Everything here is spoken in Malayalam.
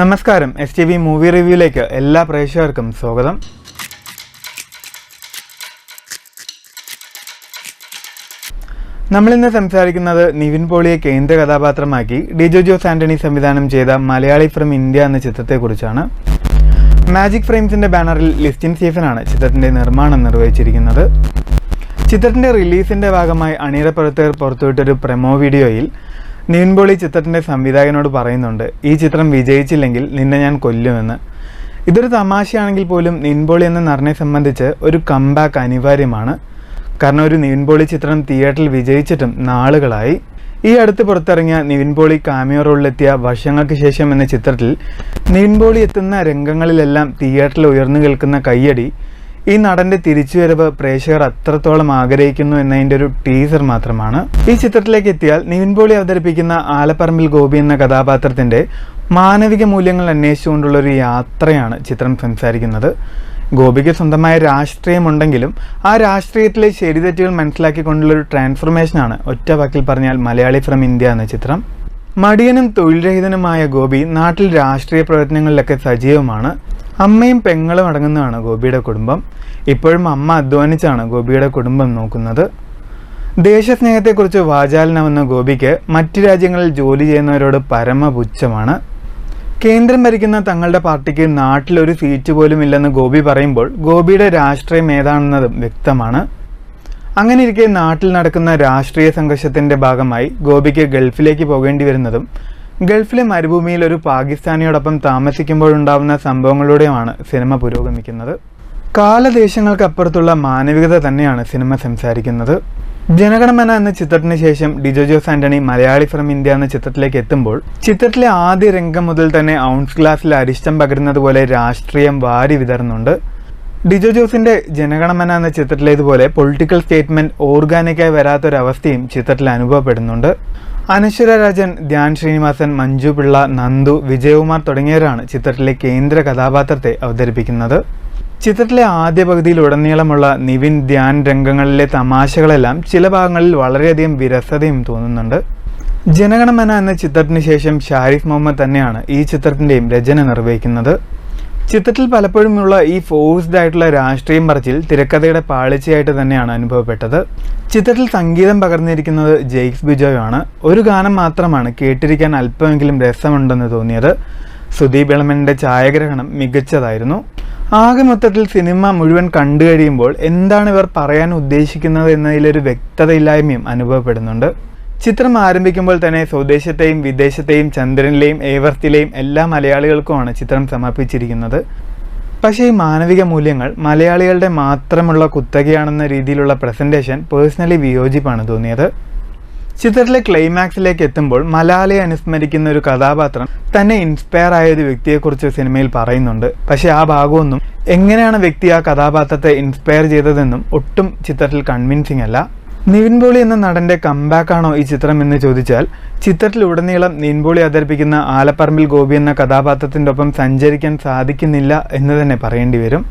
നമസ്കാരം, STV മൂവി റിവ്യൂയിലേക്ക് എല്ലാ പ്രേക്ഷകർക്കും സ്വാഗതം. നമ്മളിന്ന് സംസാരിക്കുന്നത് നിവിൻ പോളിയെ കേന്ദ്ര കഥാപാത്രമാക്കി ഡിജോ ജോസ് ആന്റണി സംവിധാനം ചെയ്ത മലയാളി ഫ്രം ഇന്ത്യ എന്ന ചിത്രത്തെക്കുറിച്ചാണ്. മാജിക് ഫ്രെയിംസിന്റെ ബാനറിൽ ലിസ്റ്റിൻ സ്റ്റീഫനാണ് ചിത്രത്തിന്റെ നിർമ്മാണം നിർവഹിച്ചിരിക്കുന്നത്. ചിത്രത്തിന്റെ റിലീസിന്റെ ഭാഗമായി അണിയറ പ്രവർത്തകർ പുറത്തുവിട്ടൊരു പ്രൊമോ വീഡിയോയിൽ നിവിൻ പോളി ചിത്രത്തിന്റെ സംവിധായകനോട് പറയുന്നുണ്ട്, ഈ ചിത്രം വിജയിച്ചില്ലെങ്കിൽ നിന്നെ ഞാൻ കൊല്ലുമെന്ന്. ഇതൊരു തമാശയാണെങ്കിൽ പോലും നിവിൻ പോളി എന്ന നടനെ സംബന്ധിച്ച് ഒരു കംബാക്ക് അനിവാര്യമാണ്. കാരണം ഒരു നിവിൻ പോളി ചിത്രം തിയേറ്ററിൽ വിജയിച്ചിട്ടും നാളുകളായി. ഈ അടുത്ത് പുറത്തിറങ്ങിയ നിവിൻ പോളി കാമിയോ റോളിലെത്തിയ വർഷങ്ങൾക്ക് ശേഷം എന്ന ചിത്രത്തിൽ നിവിൻ പോളി എത്തുന്ന രംഗങ്ങളിലെല്ലാം തിയേറ്ററിൽ ഉയർന്നു കേൾക്കുന്ന കയ്യടി ഈ നടന്റെ തിരിച്ചുവരവ് പ്രേക്ഷകർ അത്രത്തോളം ആഗ്രഹിക്കുന്നു എന്നതിൻ്റെ ഒരു ടീസർ മാത്രമാണ്. ഈ ചിത്രത്തിലേക്ക് എത്തിയാൽ നിവിൻ പോളി അവതരിപ്പിക്കുന്ന ആലപ്പറമ്പിൽ ഗോപി എന്ന കഥാപാത്രത്തിന്റെ മാനവിക മൂല്യങ്ങൾ അന്വേഷിച്ചുകൊണ്ടുള്ള ഒരു യാത്രയാണ് ചിത്രം സംസാരിക്കുന്നത്. ഗോപിക്ക് സ്വന്തമായ രാഷ്ട്രീയമുണ്ടെങ്കിലും ആ രാഷ്ട്രീയത്തിലെ ശരിതെറ്റുകൾ മനസ്സിലാക്കിക്കൊണ്ടുള്ളൊരു ട്രാൻസ്ഫോർമേഷനാണ് ഒറ്റ വാക്കിൽ പറഞ്ഞാൽ മലയാളി ഫ്രം ഇന്ത്യ എന്ന ചിത്രം. മടിയനും തൊഴിൽരഹിതനുമായ ഗോപി നാട്ടിൽ രാഷ്ട്രീയ പ്രവർത്തനങ്ങളിലൊക്കെ സജീവമാണ്. അമ്മയും പെങ്ങളും അടങ്ങുന്നതാണ് ഗോപിയുടെ കുടുംബം. ഇപ്പോഴും അമ്മ അധ്വാനിച്ചാണ് ഗോപിയുടെ കുടുംബം നോക്കുന്നത്. ദേശസ്നേഹത്തെക്കുറിച്ച് വാചാലനാവുന്ന ഗോപിക്ക് മറ്റു രാജ്യങ്ങളിൽ ജോലി ചെയ്യുന്നവരോട് പരമപുച്ഛമാണ്. കേന്ദ്രം ഭരിക്കുന്ന തങ്ങളുടെ പാർട്ടിക്ക് നാട്ടിലൊരു സീറ്റ് പോലും ഇല്ലെന്ന് ഗോപി പറയുമ്പോൾ ഗോപിയുടെ രാഷ്ട്രീയം ഏതാണെന്നതും വ്യക്തമാണ്. അങ്ങനെ ഇരിക്കെ നാട്ടിൽ നടക്കുന്ന രാഷ്ട്രീയ സംഘർഷത്തിന്റെ ഭാഗമായി ഗോപിക്ക് ഗൾഫിലേക്ക് പോകേണ്ടി വരുന്നതും ഗൾഫിലെ മരുഭൂമിയിൽ ഒരു പാകിസ്ഥാനിയോടൊപ്പം താമസിക്കുമ്പോഴുണ്ടാവുന്ന സംഭവങ്ങളിലൂടെയുമാണ് സിനിമ പുരോഗമിക്കുന്നത്. കാലദേശങ്ങൾക്കപ്പുറത്തുള്ള മാനവികത തന്നെയാണ് സിനിമ സംസാരിക്കുന്നത്. ജനഗണമന എന്ന ചിത്രത്തിന് ശേഷം ഡിജോ ജോസ് ആന്റണി മലയാളി ഫ്രം ഇന്ത്യ എന്ന ചിത്രത്തിലേക്ക് എത്തുമ്പോൾ ചിത്രത്തിലെ ആദ്യ രംഗം മുതൽ തന്നെ ഔൺസ് ഗ്ലാസിൽ അരിഷ്ടം പകരുന്നത് പോലെ രാഷ്ട്രീയം വാരി വിതറുന്നുണ്ട്. ഡിജോ ജോസിന്റെ ജനഗണമന എന്ന ചിത്രത്തിലേതുപോലെ പൊളിറ്റിക്കൽ സ്റ്റേറ്റ്മെന്റ് ഓർഗാനിക്കായി വരാത്തൊരവസ്ഥയും ചിത്രത്തിൽ അനുഭവപ്പെടുന്നുണ്ട്. അനശ്വര രാജൻ, ധ്യാൻ ശ്രീനിവാസൻ, മഞ്ജു പിള്ള, നന്ദു, വിജയകുമാർ തുടങ്ങിയവരാണ് ചിത്രത്തിലെ കേന്ദ്ര കഥാപാത്രത്തെ അവതരിപ്പിക്കുന്നത്. ചിത്രത്തിലെ ആദ്യ പകുതിയിലുടനീളമുള്ള നിവിൻ ധ്യാൻ രംഗങ്ങളിലെ തമാശകളെല്ലാം ചില ഭാഗങ്ങളിൽ വളരെയധികം വിരസതയും തോന്നുന്നുണ്ട്. ജനഗണമന എന്ന ചിത്രത്തിന് ശേഷം ഷാരിഫ് മുഹമ്മദ് തന്നെയാണ് ഈ ചിത്രത്തിന്റെയും രചന നിർവഹിക്കുന്നത്. ചിത്രത്തിൽ പലപ്പോഴുമുള്ള ഈ ഫോഴ്സ്ഡ് ആയിട്ടുള്ള രാഷ്ട്രീയം പറച്ചിൽ തിരക്കഥയുടെ പാളിച്ചയായിട്ട് തന്നെയാണ് അനുഭവപ്പെട്ടത്. ചിത്രത്തിൽ സംഗീതം പകർന്നിരിക്കുന്നത് ജെയ്ക്സ് ബിജോയ് ആണ്. ഒരു ഗാനം മാത്രമാണ് കേട്ടിരിക്കാൻ അല്പമെങ്കിലും രസമുണ്ടെന്ന് തോന്നിയത്. സുദീപ് ഇളമന്റെ ഛായാഗ്രഹണം മികച്ചതായിരുന്നു. ആകെ മൊത്തത്തിൽ സിനിമ മുഴുവൻ കണ്ടു കഴിയുമ്പോൾ എന്താണ് ഇവർ പറയാൻ ഉദ്ദേശിക്കുന്നത് എന്നതിലൊരു വ്യക്തതയില്ലായ്മയും അനുഭവപ്പെടുന്നുണ്ട്. ചിത്രം ആരംഭിക്കുമ്പോൾ തന്നെ സ്വദേശത്തെയും വിദേശത്തെയും ചന്ദ്രനിലെയും ഏവർത്തിലെയും എല്ലാ മലയാളികൾക്കുമാണ് ചിത്രം സമർപ്പിച്ചിരിക്കുന്നത്. പക്ഷേ ഈ മാനവിക മൂല്യങ്ങൾ മലയാളികളുടെ മാത്രമുള്ള കുത്തകയാണെന്ന രീതിയിലുള്ള പ്രസന്റേഷൻ പേഴ്സണലി വിയോജിപ്പാണ് തോന്നിയത്. ചിത്രത്തിലെ ക്ലൈമാക്സിലേക്ക് എത്തുമ്പോൾ മലയാളിയെ അനുസ്മരിക്കുന്ന ഒരു കഥാപാത്രം തന്നെ ഇൻസ്പയർ ആയ ഒരു വ്യക്തിയെക്കുറിച്ച് സിനിമയിൽ പറയുന്നുണ്ട്. പക്ഷേ ആ ഭാഗമൊന്നും എങ്ങനെയാണ് വ്യക്തി ആ കഥാപാത്രത്തെ ഇൻസ്പയർ ചെയ്തതെന്നും ഒട്ടും ചിത്രത്തിൽ കൺവിൻസിംഗ് അല്ല. നിവിൻ പോളി എന്ന നടന്റെ കംബാക്കാണോ ഈ ചിത്രം എന്ന് ചോദിച്ചാൽ ചിത്രത്തിലുടനീളം നിവിൻ പോളി അവതരിപ്പിക്കുന്ന ആലപ്പറമ്പിൽ ഗോപി എന്ന കഥാപാത്രത്തിൻ്റെ ഒപ്പം സഞ്ചരിക്കാൻ സാധിക്കുന്നില്ല എന്ന് തന്നെ പറയേണ്ടി വരും.